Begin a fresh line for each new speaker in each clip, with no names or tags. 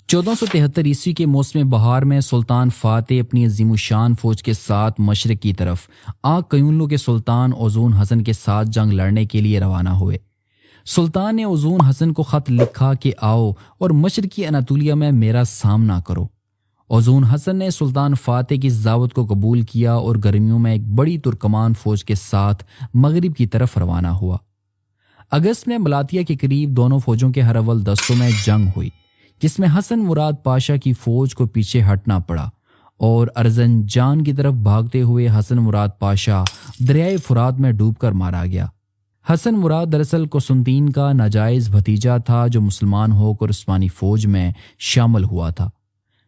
1473 کے موسم بہار میں سلطان فاتح اپنی عظیم الشان فوج کے ساتھ مشرق کی طرف آگ قیونلو کے سلطان اوزون حسن کے ساتھ جنگ لڑنے کے لیے روانہ ہوئے۔ سلطان نے اوزون حسن کو خط لکھا کہ آؤ اور مشرقی اناطولیہ میں میرا سامنا کرو۔ اوزون حسن نے سلطان فاتح کی دعوت کو قبول کیا اور گرمیوں میں ایک بڑی ترکمان فوج کے ساتھ مغرب کی طرف روانہ ہوا۔ اگست میں ملاتیا کے قریب دونوں فوجوں کے ہراول دستوں میں جنگ ہوئی، جس میں حسن مراد پاشا کی فوج کو پیچھے ہٹنا پڑا اور ارزنجان کی طرف بھاگتے ہوئے حسن مراد پاشا دریائے فرات میں ڈوب کر مارا گیا۔ حسن مراد دراصل قسطنطین کا ناجائز بھتیجا تھا جو مسلمان ہو کر عثمانی فوج میں شامل ہوا تھا۔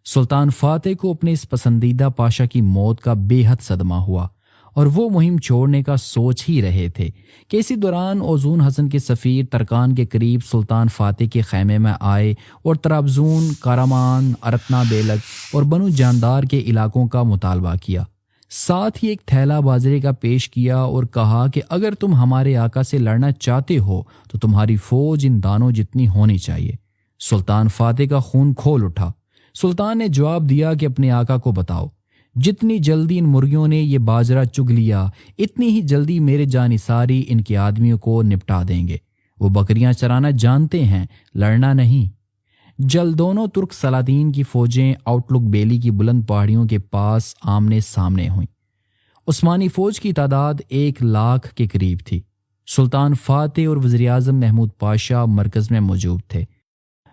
سلطان فاتح کو اپنے اس پسندیدہ پاشا کی موت کا بے حد صدمہ ہوا اور وہ مہم چھوڑنے کا سوچ ہی رہے تھے کہ اسی دوران اوزون حسن کے سفیر ترکان کے قریب سلطان فاتح کے خیمے میں آئے اور طرابزون، کارامان، ارتنا بیلک اور بنو جاندار کے علاقوں کا مطالبہ کیا۔ ساتھ ہی ایک تھیلا باجرے کا پیش کیا اور کہا کہ اگر تم ہمارے آقا سے لڑنا چاہتے ہو تو تمہاری فوج ان دانوں جتنی ہونی چاہیے۔ سلطان فاتح کا خون کھول اٹھا۔ سلطان نے جواب دیا کہ اپنے آقا کو بتاؤ، جتنی جلدی ان مرغیوں نے یہ باجرہ چگ لیا اتنی ہی جلدی میرے جانثاری ان کے آدمیوں کو نپٹا دیں گے۔ وہ بکریاں چرانا جانتے ہیں، لڑنا نہیں۔ جلد دونوں ترک سلاطین کی فوجیں آؤٹ لک بیلی کی بلند پہاڑیوں کے پاس آمنے سامنے ہوئیں۔ عثمانی فوج کی تعداد 1,00,000 کے قریب تھی۔ سلطان فاتح اور وزیر اعظم محمود پاشا مرکز میں موجود تھے،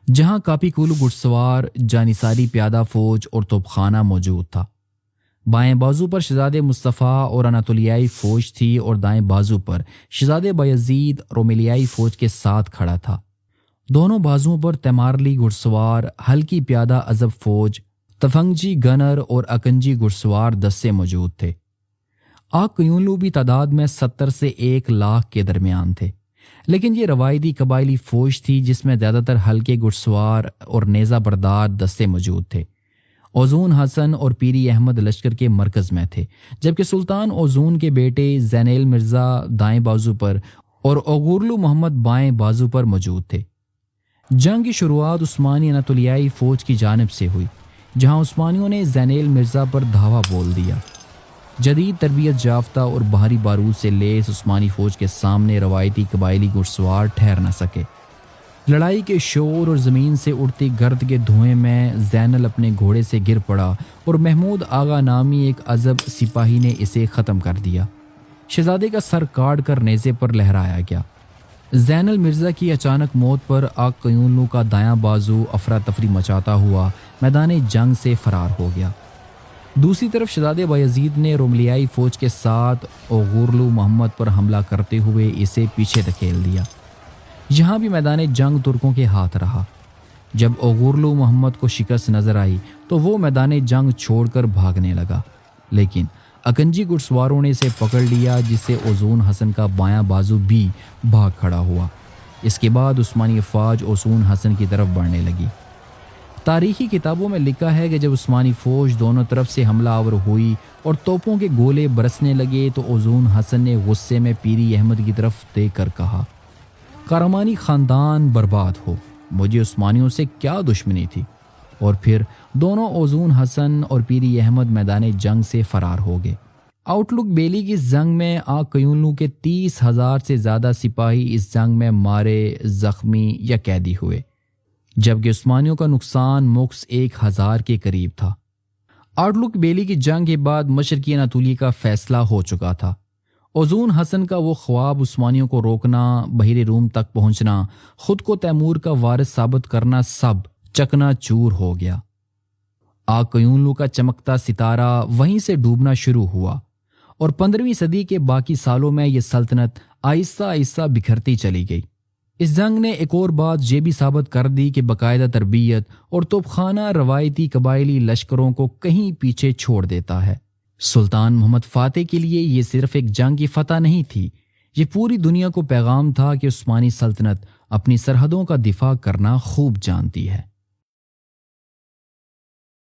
جہاں کاپی کولو گھڑ سوار، جانثاری پیادہ فوج اور توپ خانہ موجود تھا۔ بائیں بازو پر شہزادے مصطفیٰ اور اناطولیائی فوج تھی اور دائیں بازو پر شہزادے بایزید رومیلیائی فوج کے ساتھ کھڑا تھا۔ دونوں بازوؤں پر تیمارلی گھڑ سوار، ہلکی پیادہ ازب فوج، تفنگچی گنر اور اکنجی گھڑ سوار دستے موجود تھے۔ آگ قیونلو بھی تعداد میں 70 سے 1,00,000 کے درمیان تھے، لیکن یہ روایتی قبائلی فوج تھی جس میں زیادہ تر ہلکے گھڑ سوار اور نیزہ بردار دستے موجود تھے۔ اوزون حسن اور پیری احمد لشکر کے مرکز میں تھے، جبکہ سلطان اوزون کے بیٹے زینیل مرزا دائیں بازو پر اور اوغورلو محمد بائیں بازو پر موجود تھے۔ جنگ کی شروعات عثمانی اناطولیائی فوج کی جانب سے ہوئی، جہاں عثمانیوں نے زینیل مرزا پر دھاوا بول دیا۔ جدید تربیت یافتہ اور بھاری بارود سے لیس عثمانی فوج کے سامنے روایتی قبائلی گھڑ سوار ٹھہر نہ سکے۔ لڑائی کے شور اور زمین سے اڑتی گرد کے دھوئیں میں زینل اپنے گھوڑے سے گر پڑا اور محمود آغا نامی ایک ازب سپاہی نے اسے ختم کر دیا۔ شہزادے کا سر کاٹ کر نیزے پر لہرایا گیا۔ زینل مرزا کی اچانک موت پر آگ قیونلو کا دایاں بازو افراتفری مچاتا ہوا میدان جنگ سے فرار ہو گیا۔ دوسری طرف شہزادے بایزید نے رومیلیائی فوج کے ساتھ اوغورلو محمد پر حملہ کرتے ہوئے اسے پیچھے دھکیل دیا۔ یہاں بھی میدان جنگ ترکوں کے ہاتھ رہا۔ جب اوغورلو محمد کو شکست نظر آئی تو وہ میدان جنگ چھوڑ کر بھاگنے لگا، لیکن اکنجی گھڑ سواروں نے اسے پکڑ لیا، جس سے اوزون حسن کا بایاں بازو بھی بھاگ کھڑا ہوا۔ اس کے بعد عثمانی افواج اوزون حسن کی طرف بڑھنے لگی۔ تاریخی کتابوں میں لکھا ہے کہ جب عثمانی فوج دونوں طرف سے حملہ آور ہوئی اور توپوں کے گولے برسنے لگے تو اوزون حسن نے غصے میں پیری احمد کی طرف دیکھ کر کہا، کارمانی خاندان برباد ہو، مجھے عثمانیوں سے کیا دشمنی تھی؟ اور پھر دونوں اوزون حسن اور پیری احمد میدان جنگ سے فرار ہو گئے۔ آؤٹ لک بیلی کی جنگ میں آگ قیونلو کے 30,000 سے زیادہ سپاہی اس جنگ میں مارے، زخمی یا قیدی ہوئے، جبکہ عثمانیوں کا نقصان مخص 1,000 کے قریب تھا۔ آؤٹ لک بیلی کی جنگ کے بعد مشرقی اناطولیہ کا فیصلہ ہو چکا تھا۔ اوزون حسن کا وہ خواب عثمانیوں کو روکنا، بحیرہ روم تک پہنچنا، خود کو تیمور کا وارث ثابت کرنا، سب چکنا چور ہو گیا۔ آگ قیونلو کا چمکتا ستارہ وہیں سے ڈوبنا شروع ہوا اور 15ویں صدی کے باقی سالوں میں یہ سلطنت آہستہ آہستہ بکھرتی چلی گئی۔ اس جنگ نے ایک اور بات یہ بھی ثابت کر دی کہ باقاعدہ تربیت اور توپ خانہ روایتی قبائلی لشکروں کو کہیں پیچھے چھوڑ دیتا ہے۔ سلطان محمد فاتح کے لیے یہ صرف ایک جنگ کی فتح نہیں تھی، یہ پوری دنیا کو پیغام تھا کہ عثمانی سلطنت اپنی سرحدوں کا دفاع کرنا خوب جانتی ہے۔